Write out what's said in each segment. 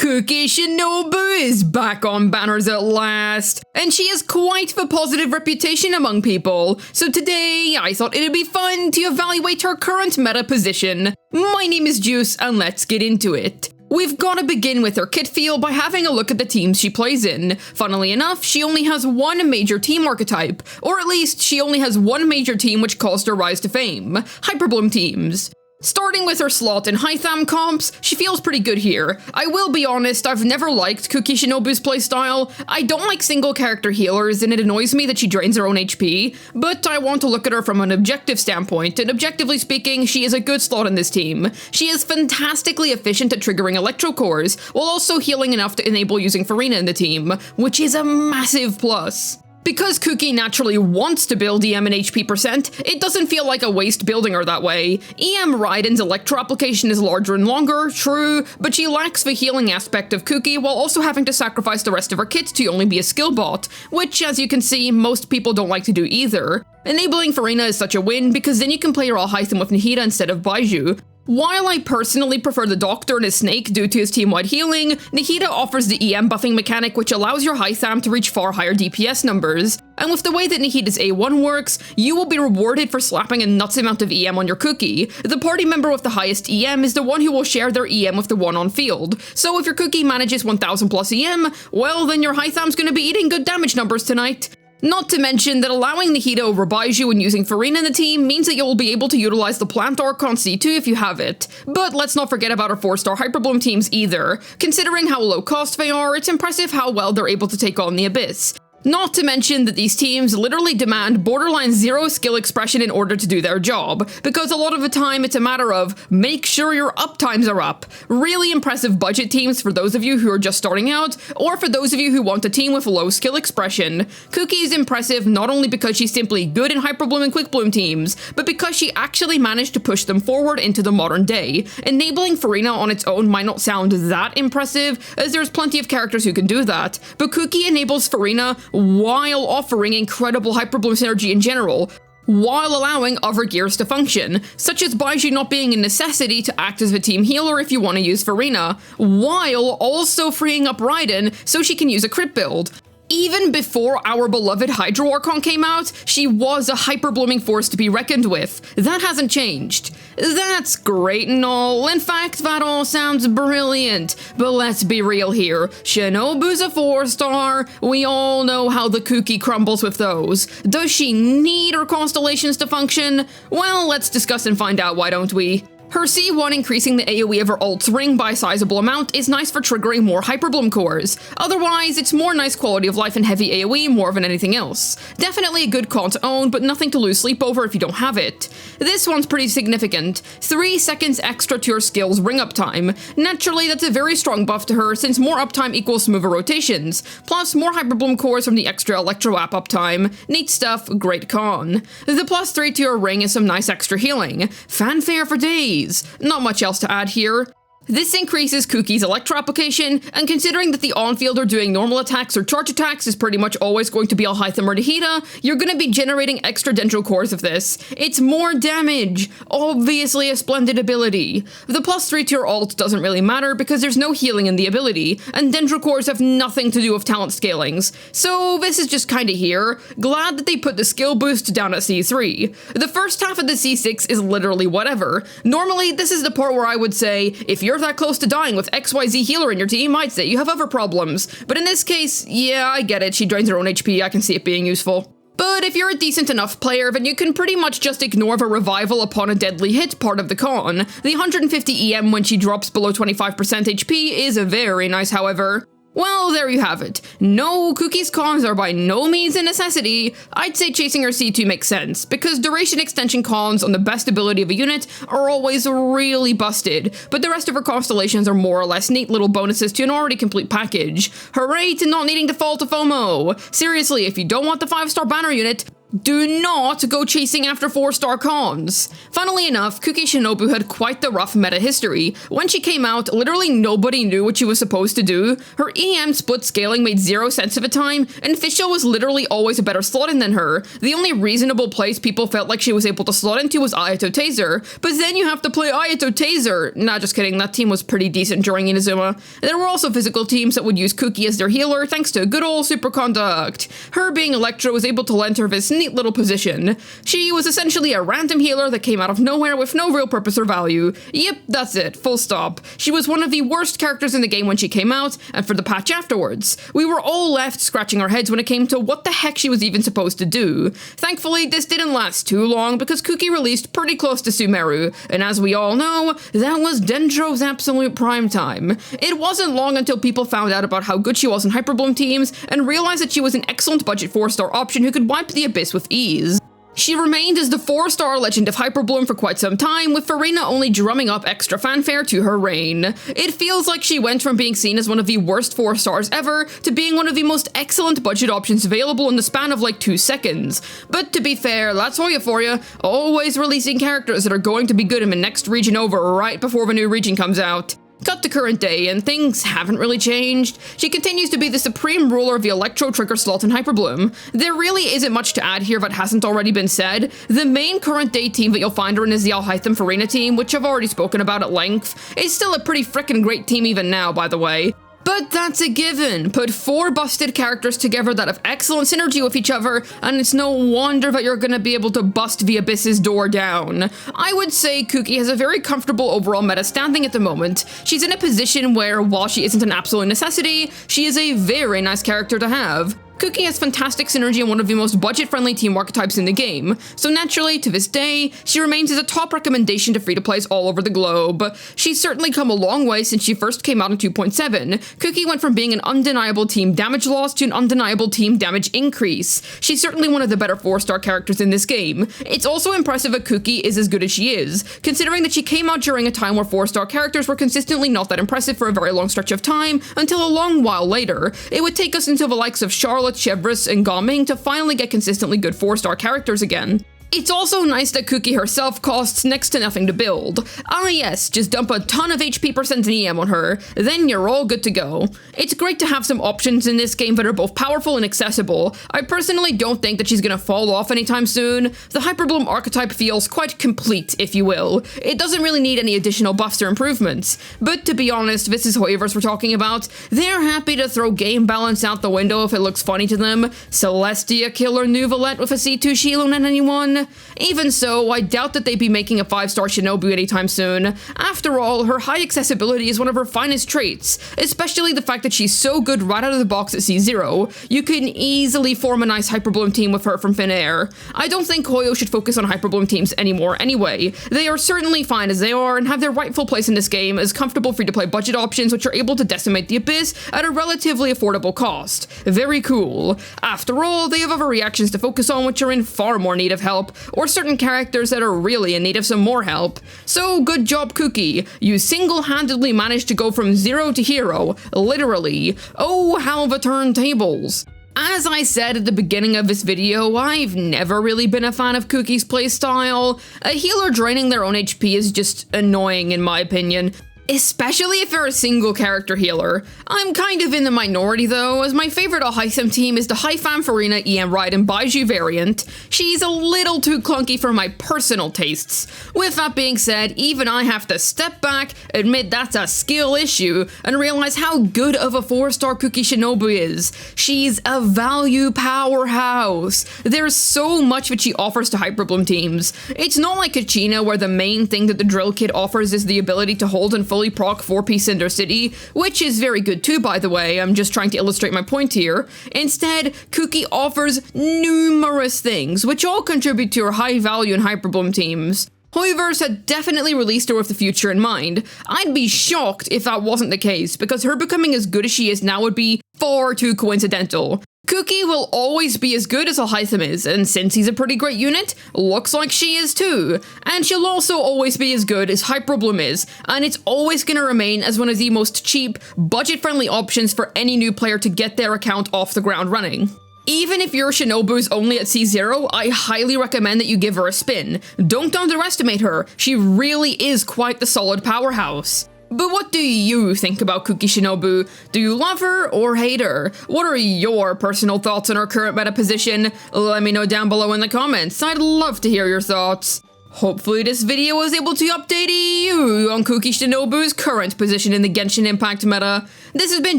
Kuki Shinobu is back on banners at last, and she has quite the positive reputation among people, so today I thought it'd be fun to evaluate her current meta position. My name is Juice, and let's get into it. We've gotta begin with her kit feel by having a look at the teams she plays in. Funnily enough, she only has one major team archetype, or at least she only has one major team which caused her rise to fame: Hyperbloom teams. Starting with her slot and Hytham comps, she feels pretty good here. I will be honest, I've never liked Kuki Shinobu's playstyle. I don't like single character healers, and it annoys me that she drains her own HP, but I want to look at her from an objective standpoint, and objectively speaking, she is a good slot in this team. She is fantastically efficient at triggering electro cores, while also healing enough to enable using Farina in the team, which is a massive plus. Because Kuki naturally wants to build EM and HP percent, it doesn't feel like a waste building her that way. EM Raiden's electro application is larger and longer, true, but she lacks the healing aspect of Kuki while also having to sacrifice the rest of her kit to only be a skill bot, which, as you can see, most people don't like to do either. Enabling Farina is such a win because then you can play her all Hytham with Nahida instead of Baiju. While I personally prefer the Doctor and his Snake due to his team-wide healing, Nahida offers the EM buffing mechanic which allows your Hytham to reach far higher DPS numbers. And with the way that Nahida's A1 works, you will be rewarded for slapping a nuts amount of EM on your Kuki. The party member with the highest EM is the one who will share their EM with the one on field. So if your Kuki manages 1000 plus EM, well then your Hytham's gonna be eating good damage numbers tonight. Not to mention that allowing Nahida over Baiju and using Farina in the team means that you'll be able to utilize the plant arc on C2 if you have it. But let's not forget about our 4-star Hyperbloom teams either. Considering how low cost they are, it's impressive how well they're able to take on the Abyss. Not to mention that these teams literally demand borderline zero skill expression in order to do their job, because a lot of the time it's a matter of make sure your uptimes are up. Really impressive budget teams for those of you who are just starting out, or for those of you who want a team with low skill expression. Kuki is impressive not only because she's simply good in Hyperbloom and Quick Bloom teams, but because she actually managed to push them forward into the modern day. Enabling Farina on its own might not sound that impressive, as there's plenty of characters who can do that, but Kuki enables Farina while offering incredible Hyperbloom synergy in general, while allowing other gears to function, such as Baiju not being a necessity to act as the team healer if you want to use Farina, while also freeing up Raiden so she can use a crit build. Even before our beloved Hydro Archon came out, she was a hyper-blooming force to be reckoned with. That hasn't changed. That's great and all. In fact, that all sounds brilliant. But let's be real here. Shinobu's a 4-star. We all know how the Kuki crumbles with those. Does she need her constellations to function? Well, let's discuss and find out, why don't we? Her C1 increasing the AoE of her ult's ring by a sizable amount is nice for triggering more Hyperbloom cores. Otherwise, it's more nice quality of life and heavy AoE more than anything else. Definitely a good con to own, but nothing to lose sleep over if you don't have it. This one's pretty significant. 3 seconds extra to your skill's ring uptime. Naturally, that's a very strong buff to her since more uptime equals smoother rotations, plus more Hyperbloom cores from the extra Electro app uptime. Neat stuff, great con. The +3 to your ring is some nice extra healing. Fanfare for days. Not much else to add here. This increases Kuki's electro application, and considering that the on-field are doing normal attacks or charge attacks is pretty much always going to be all Hytham or Nahida, you're going to be generating extra dendro cores of this. It's more damage. Obviously a splendid ability. The +3 to your ult doesn't really matter because there's no healing in the ability, and dendro cores have nothing to do with talent scalings. So this is just kinda here. Glad that they put the skill boost down at C3. The first half of the C6 is literally whatever. Normally, this is the part where I would say, if you're that close to dying with XYZ healer in your team, I'd say you have other problems. But in this case, yeah, I get it, she drains her own HP, I can see it being useful. But if you're a decent enough player, then you can pretty much just ignore the revival upon a deadly hit part of the con. The 150 EM when she drops below 25% HP is very nice, however. Well, there you have it. No, Kuki's cons are by no means a necessity. I'd say chasing her C2 makes sense, because duration extension cons on the best ability of a unit are always really busted, but the rest of her constellations are more or less neat little bonuses to an already complete package. Hooray to not needing to fall to FOMO! Seriously, if you don't want the 5-star banner unit, Do not go chasing after 4-star cons. Funnily enough, Kuki Shinobu had quite the rough meta history. When she came out, literally nobody knew what she was supposed to do. Her EM split scaling made zero sense of a time, and Fischl was literally always a better slot in than her. The only reasonable place people felt like she was able to slot into was Ayato Taser, but then you have to play Ayato Taser. Nah, just kidding, that team was pretty decent during Inazuma. There were also physical teams that would use Kuki as their healer thanks to good old superconduct. Her being Electro was able to lend her this neat little position. She was essentially a random healer that came out of nowhere with no real purpose or value. Yep, that's it, full stop. She was one of the worst characters in the game when she came out, and for the patch afterwards. We were all left scratching our heads when it came to what the heck she was even supposed to do. Thankfully, this didn't last too long because Kuki released pretty close to Sumeru, and as we all know, that was Dendro's absolute prime time. It wasn't long until people found out about how good she was in Hyperbloom teams and realized that she was an excellent budget 4-star option who could wipe the abyss with ease. She remained as the 4-star legend of Hyperbloom for quite some time, with Farina only drumming up extra fanfare to her reign. It feels like she went from being seen as one of the worst 4-stars ever to being one of the most excellent budget options available in the span of like 2 seconds. But to be fair, that's Hoya for you, always releasing characters that are going to be good in the next region over right before the new region comes out. Cut to current day, and things haven't really changed. She continues to be the supreme ruler of the Electro trigger slot in Hyperbloom. There really isn't much to add here that hasn't already been said. The main current day team that you'll find her in is the Alhaitham Farina team, which I've already spoken about at length. It's still a pretty frickin' great team even now, by the way. But that's a given. Put 4 busted characters together that have excellent synergy with each other, and it's no wonder that you're gonna be able to bust the Abyss's door down. I would say Kuki has a very comfortable overall meta standing at the moment. She's in a position where, while she isn't an absolute necessity, she is a very nice character to have. Kuki has fantastic synergy and one of the most budget-friendly team archetypes in the game, so naturally, to this day, she remains as a top recommendation to free-to-plays all over the globe. She's certainly come a long way since she first came out in 2.7. Kuki went from being an undeniable team damage loss to an undeniable team damage increase. She's certainly one of the better 4-star characters in this game. It's also impressive that Kuki is as good as she is, considering that she came out during a time where 4-star characters were consistently not that impressive for a very long stretch of time, until a long while later. It would take us until the likes of Charlotte, Chevris, and Gaming to finally get consistently good 4-star characters again. It's also nice that Kuki herself costs next to nothing to build. Ah yes, just dump a ton of HP percent and EM on her, then you're all good to go. It's great to have some options in this game that are both powerful and accessible. I personally don't think that she's gonna fall off anytime soon. The Hyperbloom archetype feels quite complete, if you will. It doesn't really need any additional buffs or improvements. But to be honest, this is Hoyoverse we're talking about. They're happy to throw game balance out the window if it looks funny to them. Celestia Killer Nuvolette with a C2 Shilun and anyone? Even so, I doubt that they'd be making a 5-star Shinobu anytime soon. After all, her high accessibility is one of her finest traits, especially the fact that she's so good right out of the box at C0. You can easily form a nice Hyperbloom team with her from thin air. I don't think Hoyo should focus on Hyperbloom teams anymore anyway. They are certainly fine as they are and have their rightful place in this game as comfortable free-to-play budget options which are able to decimate the Abyss at a relatively affordable cost. Very cool. After all, they have other reactions to focus on which are in far more need of help, or certain characters that are really in need of some more help. So good job, Kuki. You single-handedly managed to go from 0 to hero, literally. Oh, how the turntables. As I said at the beginning of this video, I've never really been a fan of Kuki's playstyle. A healer draining their own HP is just annoying in my opinion. Especially if you're a single character healer. I'm kind of in the minority though, as my favorite Alhaitham team is the Haifam Farina EM Raiden Baiju variant. She's a little too clunky for my personal tastes. With that being said, even I have to step back, admit that's a skill issue, and realize how good of a 4-star Kuki Shinobu is. She's a value powerhouse. There's so much that she offers to Hyperbloom teams. It's not like Kachina where the main thing that the drill kit offers is the ability to hold and fully proc 4-piece Cinder City, which is very good too, by the way. I'm just trying to illustrate my point here. Instead, Kuki offers numerous things, which all contribute to her high value in Hyperbloom teams. Hoyoverse had definitely released her with the future in mind. I'd be shocked if that wasn't the case, because her becoming as good as she is now would be far too coincidental. Kuki will always be as good as Alhaitham is, and since he's a pretty great unit, looks like she is too. And she'll also always be as good as Hyperbloom is, and it's always gonna remain as one of the most cheap, budget-friendly options for any new player to get their account off the ground running. Even if your Shinobu's only at C0, I highly recommend that you give her a spin. Don't underestimate her, she really is quite the solid powerhouse. But what do you think about Kuki Shinobu? Do you love her or hate her? What are your personal thoughts on her current meta position? Let me know down below in the comments, I'd love to hear your thoughts. Hopefully this video was able to update you on Kuki Shinobu's current position in the Genshin Impact meta. This has been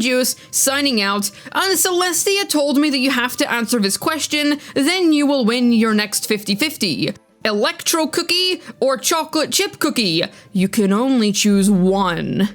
Juice, signing out, and Celestia told me that you have to answer this question, then you will win your next 50-50. Electro cookie or chocolate chip cookie? You can only choose one.